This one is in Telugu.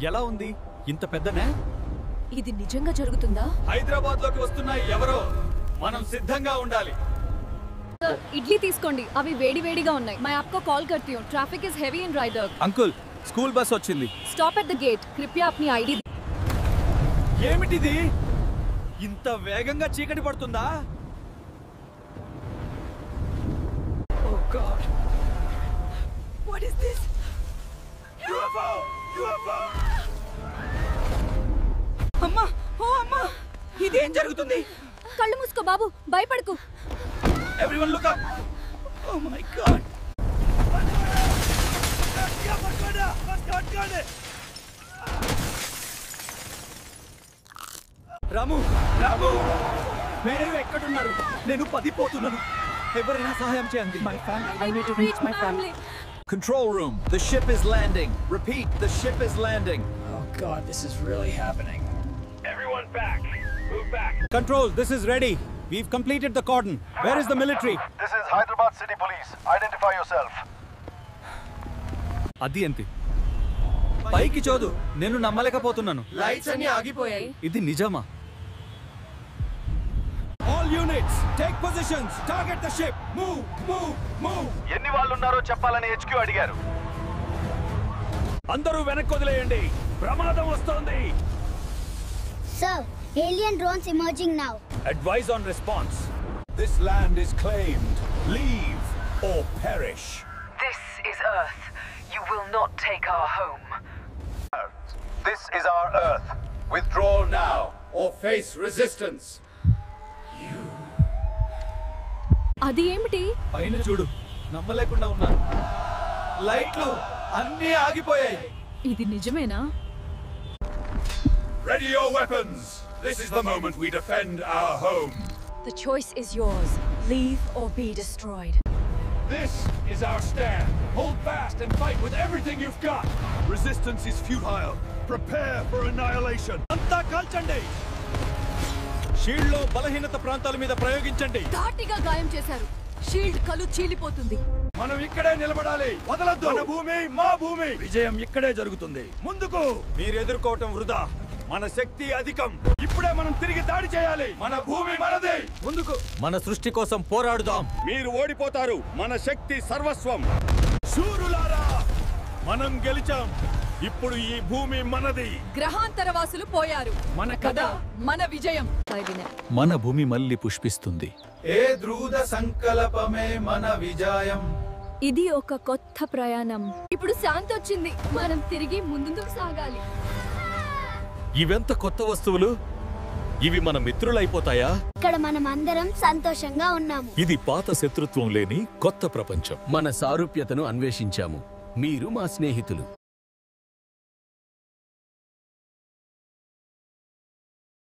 ఎలా ఉంది ఇంత పెద్దనే? ఇది నిజంగా జరుగుతుందా? హైదరాబాద్ లోకి వస్తున్నాయి ఎవరో, మనం సిద్ధంగా ఉండాలి. ఇడ్లీ తీసుకోండి, అవి వేడి వేడిగా ఉన్నాయి. मैं आपको कॉल करती हूँ, ट्रैफिक इज हेवी इन रायदर. అంకుల్, స్కూల్ బస్ వచ్చింది. स्टॉप एट द गेट, कृपया अपनी आईडी. ఏమిటిది? ఇంత వేగంగా చీకటి పడుతుందా? Oh God, what is this? UFO! UFO! అమ్మా, ఓ అమ్మా, ఇదేం జరుగుతుంది? కళ్ళు మూసుకో బాబు, భయపడకు. Everyone look up! Oh my God! రాము, రాము, మీరు ఎక్కడున్నారు? నేను పడిపోతున్నాను. ఎవరైనా సహాయం చేయండి. I need to reach my family. Control room, the ship is landing. Repeat, the ship is landing. Oh God, this is really happening. Everyone back. Move back. Control, this is ready. We've completed the cordon. Where is the military? This is Hyderabad City Police. Identify yourself. అది ఎంత? పైకి చూడు, నేను నమ్మలేకపోతున్నాను. Lights అన్ని ఆగిపోయాయి. ఇది నిజమా? All units, take positions. Target the ship. Move, move, move. ఎన్ని వాళ్ళు ఉన్నారో చెప్పాలని HQ అడిగారు. అందరూ వెనక్కి వదిలేయండి. ప్రమాదం వస్తోంది. Sir, alien drones emerging now. Advise on response. This land is claimed. Leave or perish. This is Earth. You will not take our home. This is our Earth. Withdraw now or face resistance. అది ఏమిటి? పైన చూడు, నమ్మలేకుండా ఉన్నాను. లైట్లు అన్నీ ఆగిపోయాయి. ఇది నిజమేనా? Ready your weapons. This is the moment we defend our home. The choice is yours. Leave or be destroyed. This is our stand. Hold fast and fight with everything you've got. Resistance is futile. Prepare for annihilation. అంతా కాల్చండి. షీల్డ్ లో బలహీనత ప్రాంతాల మీద ప్రయోగించండి. ధాటిగా గాయం చేశారు. షీల్డ్ కలు చీలిపోతుంది. మనం ఇక్కడే నిలబడాలి. వదలొద్దు. మన భూమి మా భూమి. విజయం ఇక్కడే జరుగుతుంది. ముందుకు. మీరు ఎదుర్కోవటం వృధా. మన శక్తి అధికం. ఇప్పుడే మనం తిరిగి దాడి చేయాలి. మన భూమి మనది. ముందుకు. మన సృష్టి కోసం పోరాడుదాం. మీరు ఓడిపోతారు. మన శక్తి సర్వస్వం. శూరులారా, మనం గెలిచాం. ఇప్పుడు ఈ భూమి మనది. గ్రహాంతరవాసులు పోయారు. మన కథ, మన విజయం. మన భూమి మళ్ళీ పుష్పిస్తుంది. ఏ ద్రూద సంకల్పమే మన విజయం. ఇది ఒక కొత్త ప్రయాణం. ఇప్పుడు శాంతి వచ్చింది. మనం తిరిగి ముందుకు సాగాలి. ఇవెంత కొత్త వస్తువులు? ఇవి మన మిత్రులైపోతాయా? ఇక్కడ మనం అందరం సంతోషంగా ఉన్నాము. ఇది పాత శత్రుత్వం లేని కొత్త ప్రపంచం. మన సారూప్యతను అన్వేషించాము. మీరు మా స్నేహితులు.